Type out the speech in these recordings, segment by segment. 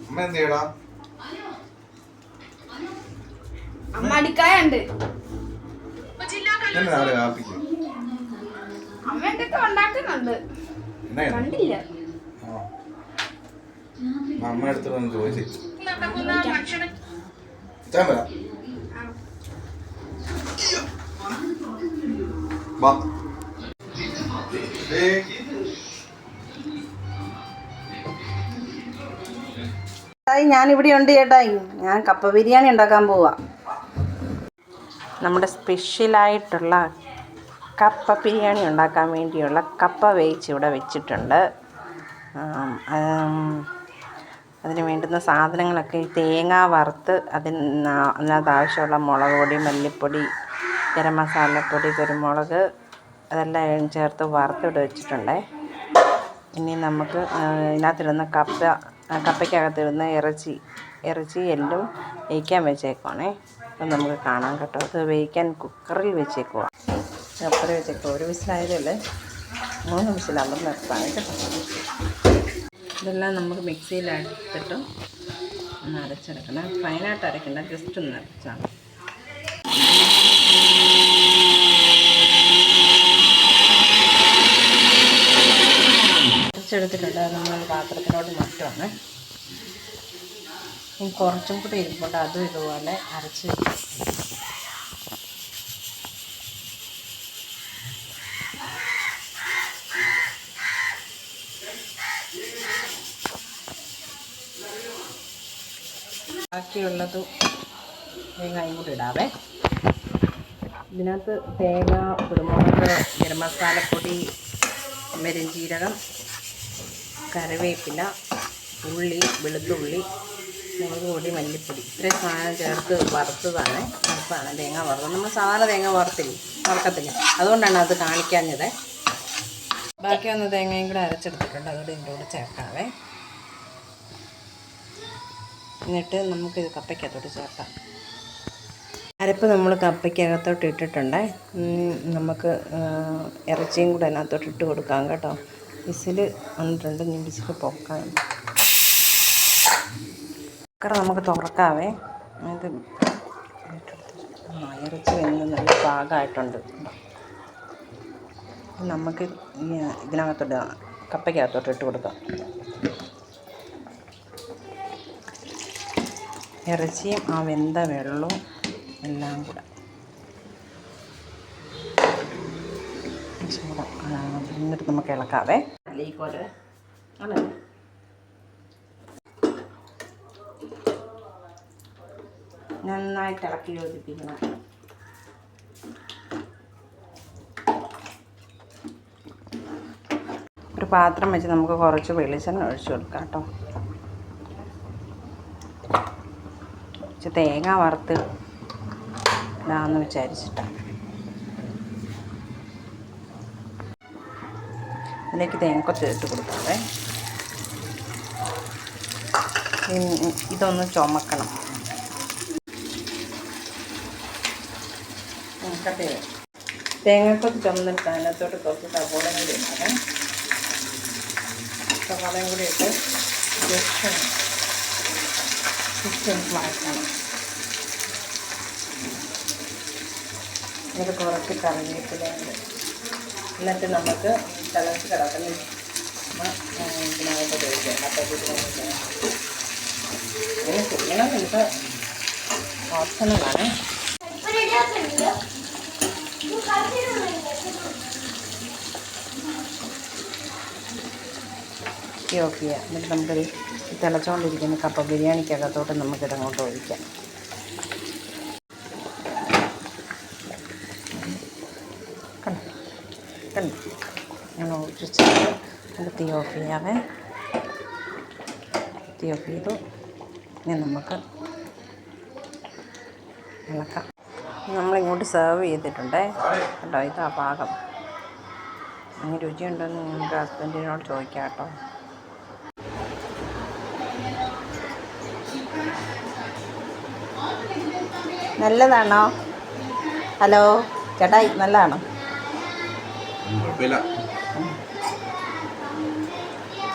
അമ്മ എന്ത് ചെയ്യടാ? അമ്മ അടിക്കായുണ്ട്. രാവിലെ കാപ്പിക്ക് അമ്മ എന്തൊക്കെ ഉണ്ടാക്കുന്നുണ്ട്, കണ്ടില്ല. അമ്മ അടുത്ത് വന്ന് ചോദിച്ചു. ഞാനിവിടെ ഉണ്ട് ചേട്ടായി. ഞാൻ കപ്പ ബിരിയാണി ഉണ്ടാക്കാൻ പോവാ. നമ്മുടെ സ്പെഷ്യലായിട്ടുള്ള കപ്പ ബിരിയാണി ഉണ്ടാക്കാൻ വേണ്ടിയുള്ള കപ്പ വേവിച്ച് ഇവിടെ വെച്ചിട്ടുണ്ട്. അതിന് വേണ്ടുന്ന സാധനങ്ങളൊക്കെ തേങ്ങ വറുത്ത് അതിനകത്ത് ആവശ്യമുള്ള മുളക് പൊടി, മല്ലിപ്പൊടി, ഗരം മസാലപ്പൊടി, കുരുമുളക് അതെല്ലാം ചേർത്ത് വറുത്തിട്ട് വെച്ചിട്ടുണ്ട്. ഇനി നമുക്ക് ഇതിനകത്തിടുന്ന കപ്പയ്ക്കകത്തിടുന്ന ഇറച്ചി എല്ലാം വേവിക്കാൻ വെച്ചേക്കുവാണേ. അത് നമുക്ക് കാണാം കേട്ടോ. അത് വേവിക്കാൻ കുക്കറിൽ വെച്ചേക്കുക. ഒരു വിസിലായതല്ലേ, 3 വിസിലാകുമ്പോൾ നിർത്താം കേട്ടോ. ഇതെല്ലാം നമുക്ക് മിക്സിയിലെടുത്തിട്ട് ഒന്ന് അരച്ചെടുക്കണം. ഫൈനായിട്ട് അരയ്ക്കണ്ട, ജസ്റ്റ് ഒന്ന് അരച്ചാൽ അരച്ചെടുത്തിട്ടുണ്ട്. അത് നമ്മൾ പാത്രത്തിലോട്ട് മാറ്റുവാണ്. കുറച്ചും കൂടി ഇരിപ്പുണ്ട്, അതും ഇതുപോലെ അരച്ച് വയ്ക്കും. ബാക്കിയുള്ളത് തേങ്ങയും കൂടി ഇടാവേ. ഇതിനകത്ത് തേങ്ങ, കുരുമുളക്, ഗരം മസാലപ്പൊടി, പെരുംജീരകം, കറിവേപ്പില, ഉള്ളി, വെളുത്തുള്ളി, മുളക് പൊടി, മല്ലിപ്പൊടി, ഇത്രയും സാധനം ചേർത്ത് വറുത്തതാണ്. വറുത്താണ് തേങ്ങ വറുത്തത്. നമ്മൾ സാധാരണ തേങ്ങ വറുക്കത്തില്ല, അതുകൊണ്ടാണ് അത് കാണിക്കാഞ്ഞത്. ബാക്കി വന്ന തേങ്ങയും കൂടെ അരച്ചെടുത്തിട്ടുണ്ട്, അതുകൂടെ ഇതിൻ്റെ കൂടെ ചേർക്കാവേ. എന്നിട്ട് നമുക്കിത് കപ്പയ്ക്കകത്തോട്ട് ചേർക്കാം. അരപ്പ് നമ്മൾ കപ്പയ്ക്കകത്തോട്ട് ഇട്ടിട്ടുണ്ട്. നമുക്ക് ഇറച്ചിയും കൂടെ അതിനകത്തോട്ട് ഇട്ട് കൊടുക്കാം കേട്ടോ. വിസിൽ വന്നിട്ടുണ്ട്, ഇനി വിസിൽ പൊക്കാൻ. കുക്കർ നമുക്ക് തുറക്കാവേ. അത് ഇറച്ചി വെന്ന് നല്ല പാകമായിട്ടുണ്ട്. നമുക്ക് ഇതിനകത്തോട്ട് കപ്പയ്ക്കകത്തോട്ട് ഇട്ട് കൊടുക്കാം. ഇറച്ചിയും ആ വെന്ത വെള്ളവും എല്ലാം കൂടെ എന്നിട്ട് നമുക്ക് ഇളക്കാവേ. നന്നായിട്ട് ഇളക്കി യോജിപ്പിക്കണം. ഒരു പാത്രം വെച്ച് നമുക്ക് കുറച്ച് വെളിച്ചെണ്ണ ഒഴിച്ചു കൊടുക്കാം കേട്ടോ. തേങ്ങ വറുത്ത് ഇടാമെന്ന് വിചാരിച്ചിട്ടാണ്. അതിലേക്ക് തേങ്ങക്കൊത്ത് ഇട്ട് കൊടുക്കാവേ. ഇതൊന്ന് ചുമക്കണം. തേങ്ങക്കൊത്ത് ചുമന്നിട്ട് അതിനകത്തോട്ട് കുറച്ച് സവോളയും കൂടി ഇടാതെ. സവോളയും കൂടി ഇട്ട് ജസ്റ്റ് വഴറ്റണം. ഇത് കുറച്ച് കറിവേപ്പിലയുണ്ട്. എന്നിട്ട് നമുക്ക് തിളച്ച് കിടക്കുന്ന ഇതിനകത്ത് ഉപയോഗിക്കാം. അപ്പം ഇങ്ങനെ ചെയ്യണം, നമുക്ക് ഓപ്ഷണലാണ്. ഓഫ് ചെയ്യാം. എന്നിട്ട് നമുക്കൊരു തിളച്ചുകൊണ്ടിരിക്കുന്ന കപ്പ ബിരിയാണിക്കകത്തോട്ട് നമുക്കിതങ്ങോട്ട് ഒഴിക്കാം. കണ്ടു ഞാൻ ഒഴിച്ച് അത് തീ ഓഫ് ചെയ്യാവേ. തീ ഓഫ് ചെയ്തു. ഇനി നമുക്ക് ഇളക്കാം. നമ്മളിങ്ങോട്ട് സെർവ് ചെയ്തിട്ടുണ്ടേ കേട്ടോ. ഇതാ പാകം. അങ്ങനെ രുചിയുണ്ടോയെന്ന് ഞങ്ങൾക്ക് ഹസ്ബൻഡിനോട് ചോദിക്കാം കേട്ടോ. നല്ലതാണോ? ഹലോ ചേട്ടായി, നല്ലതാണോ?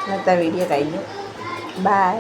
ഇന്നത്തെ വീഡിയോ കഴിഞ്ഞു. ബൈ.